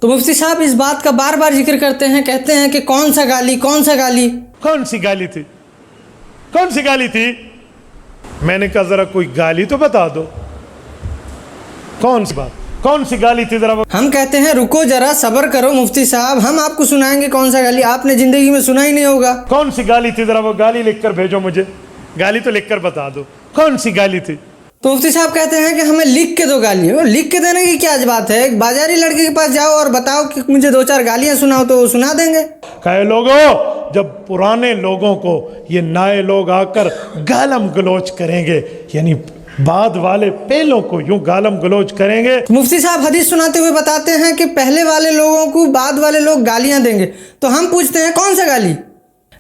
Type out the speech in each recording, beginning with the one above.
تو مفتی صاحب اس بات کا بار بار ذکر کرتے ہیں، کہتے ہیں کہ کون سا گالی، کون سا گالی، کون سی گالی تھی، کون سی گالی تھی؟ میں نے کہا ذرا کوئی گالی تو بتا دو، کون سی بات، کون سی گالی تھی ذرا؟ ہم کہتے ہیں رکو ذرا صبر کرو مفتی صاحب، ہم آپ کو سنائیں گے کون سا گالی، آپ نے زندگی میں سنا ہی نہیں ہوگا۔ کون سی گالی تھی ذرا وہ گالی لکھ کر بھیجو مجھے، گالی تو لکھ کر بتا دو، کون سی گالی تھی؟ تو مفتی صاحب کہتے ہیں کہ ہمیں لکھ کے دو گالی، وہ لکھ کے دینے کی کیا بات ہے؟ ایک بازاری لڑکے کے پاس جاؤ اور بتاؤ کہ مجھے دو چار گالیاں سناؤ تو وہ سنا دیں گے۔ کہے لوگوں، جب پرانے لوگوں کو یہ نئے لوگ آ کر گالم گلوچ کریں گے، یعنی بعد والے پہلوں کو یوں گالم گلوچ کریں گے۔ مفتی صاحب حدیث سناتے ہوئے بتاتے ہیں کہ پہلے والے لوگوں کو بعد والے لوگ گالیاں دیں گے، تو ہم پوچھتے ہیں کون سا گالی؟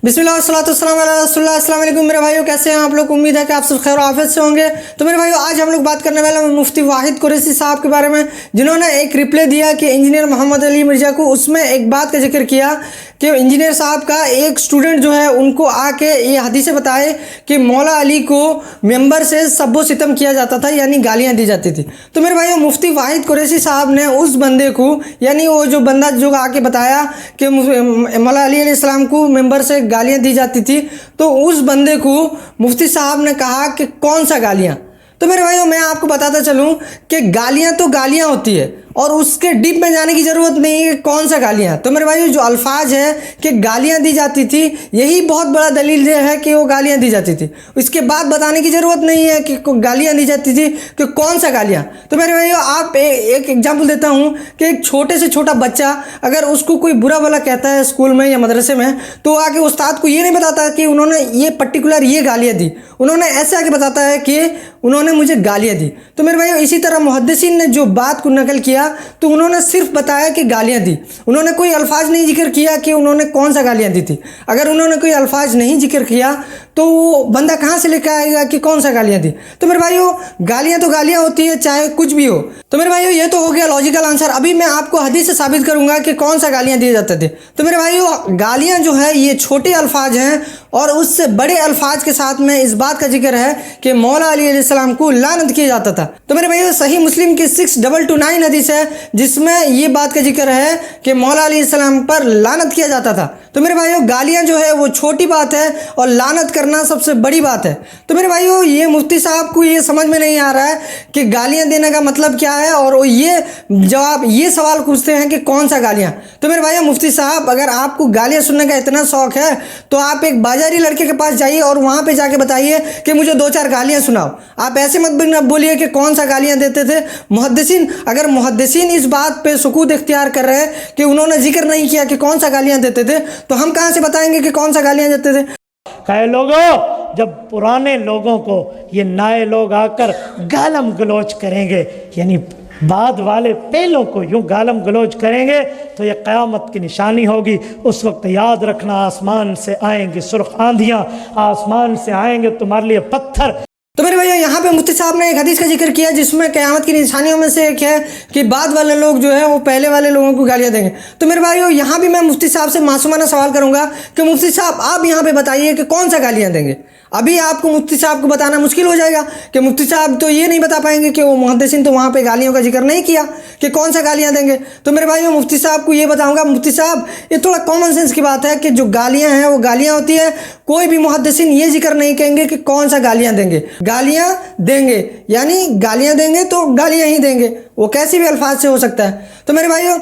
بسم اللہ والصلاۃ والسلام علی رسول اللہ۔ السلام علیکم میرے بھائیو، کیسے ہیں آپ لوگ؟ امید ہے کہ آپ سب خیر و عافیت سے ہوں گے۔ تو میرے بھائیو، آج ہم لوگ بات کرنے والے ہیں مفتی واحد قریشی صاحب کے بارے میں، جنہوں نے ایک رپلے دیا کہ انجینئر محمد علی مرزا کو، اس میں ایک بات کا ذکر کیا کہ انجینئر صاحب کا ایک اسٹوڈنٹ جو ہے ان کو آ کے یہ حدیثیں بتائے کہ مولا علی کو ممبر سے سب و ستم کیا جاتا تھا، یعنی گالیاں دی جاتی تھی۔ تو میرے بھائیو، مفتی واحد قریشی صاحب نے اس بندے کو، یعنی وہ جو بندہ جو آ کے بتایا کہ مولا علی علیہ السلام کو ممبر سے گالیاں دی جاتی تھی، تو اس بندے کو مفتی صاحب نے کہا کہ کون سا گالیاں؟ تو میرے بھائیو، میں آپ کو بتاتا چلوں کہ گالیاں تو گالیاں ہوتی ہے اور اس کے ڈیپ میں جانے کی ضرورت نہیں ہے کہ کون سا گالیاں۔ تو میرے بھائیو، جو الفاظ ہے کہ گالیاں دی جاتی تھی، یہی بہت بڑا دلیل یہ ہے کہ وہ گالیاں دی جاتی تھی۔ اس کے بعد بتانے کی ضرورت نہیں ہے کہ گالیاں دی جاتی تھی کہ کون سا گالیاں۔ تو میرے بھائیو، آپ ایک ایگزامپل دیتا ہوں کہ ایک چھوٹے سے چھوٹا بچہ اگر اس کو کوئی برا بھلا کہتا ہے اسکول میں یا مدرسے میں، تو آ کے استاد کو یہ نہیں بتاتا کہ انہوں نے یہ پرٹیکولر یہ گالیاں دی، انہوں نے ایسے آ کے بتاتا ہے کہ انہوں نے مجھے گالیاں دی۔ تو میرے بھائیو، اسی طرح محدثین نے جو بات کو نقل کیا تو انہوں نے صرف بتایا کہ گالیاں دی، انہوں نے کوئی الفاظ نہیں ذکر کیا کہ انہوں نے کون سا گالیاں دی تھی۔ اگر انہوں نے کوئی الفاظ نہیں ذکر کیا تو وہ بندہ کہاں سے لے کے آئے گا کہ کون سا گالیاں دی؟ تو میرے بھائیو، گالیاں تو گالیاں ہوتی ہے، چاہے کچھ بھی ہو۔ تو میرے بھائیو، یہ تو ہو گیا لاجیکل آنسر۔ ابھی میں آپ کو حدیث سے ثابت کروں گا کہ کون سا گالیاں دیے جاتے تھے۔ تو میرے بھائیو، گالیاں جو ہے یہ چھوٹے الفاظ ہیں، اور اس سے بڑے الفاظ کے ساتھ میں اس بات کا ذکر ہے کہ مولا علی علیہ السلام کو لعنت کیا جاتا تھا۔ تو میرے بھائیو، صحیح مسلم کی 6229 حدیث ہے جس میں یہ بات کا ذکر ہے کہ مولا علیہ السلام پر لعنت کیا جاتا تھا۔ تو میرے بھائیو، گالیاں جو ہے وہ چھوٹی بات ہے اور لعنت کرنا سب سے بڑی بات ہے۔ تو میرے بھائیو، یہ مفتی صاحب کو یہ سمجھ میں نہیں آ رہا ہے کہ گالیاں دینے کا مطلب کیا ہے، اور وہ یہ سوال پوچھتے ہیں کہ کون سا گالیاں۔ تو میرے بھائیو، مفتی صاحب، اگر آپ کو گالیاں سننے کا اتنا شوق ہے تو آپ ایک بازاری لڑکے کے پاس جائیے اور وہاں پہ جا کے بتائیے کہ مجھے دو چار گالیاں سناؤ۔ آپ ایسے مت بولیے کہ کون سا گالیاں دیتے تھے محدثین۔ اگر محدثین اس بات پہ سکوت اختیار کر رہے ہیں کہ انہوں نے ذکر نہیں کیا کہ کون سا گالیاں دیتے تھے، تو ہم کہاں سے بتائیں گے کہ کون سا گالیاں دیتے تھے؟ کہے لوگوں، جب پرانے لوگوں کو یہ نئے لوگ آ کر گالم گلوچ کریں گے، یعنی بعد والے پہلوں کو یوں گالم گلوچ کریں گے، تو یہ قیامت کی نشانی ہوگی۔ اس وقت یاد رکھنا، آسمان سے آئیں گے سرخ آندھیاں، آسمان سے آئیں گے تمہارے لیے پتھر۔ تو میرے بھائیو، یہاں پہ مفتی صاحب نے ایک حدیث کا ذکر کیا جس میں قیامت کی نشانیوں میں سے ایک ہے کہ بعد والے لوگ جو ہیں وہ پہلے والے لوگوں کو گالیاں دیں گے۔ تو میرے بھائیو، یہاں بھی میں مفتی صاحب سے معصومانہ سوال کروں گا کہ مفتی صاحب آپ یہاں پہ بتائیے کہ کون سا گالیاں دیں گے۔ ابھی آپ کو مفتی صاحب کو بتانا مشکل ہو جائے گا کہ مفتی صاحب تو یہ نہیں بتا پائیں گے کہ وہ محدثین تو وہاں پہ گالیوں کا ذکر نہیں کیا کہ کون سا گالیاں دیں گے۔ تو میرے بھائیو، مفتی صاحب کو یہ بتاؤں گا، مفتی صاحب یہ تھوڑا کامن سینس کی بات ہے کہ جو گالیاں ہیں وہ گالیاں ہوتی ہیں، کوئی بھی محدثین یہ ذکر نہیں کہیں گے کہ کون سا گالیاں دیں گے۔ گالیاں دیں گے یعنی گالیاں دیں گے تو گالیاں ہی دیں گے، وہ کیسی بھی الفاظ سے ہو سکتا ہے۔ تو میرے بھائیو،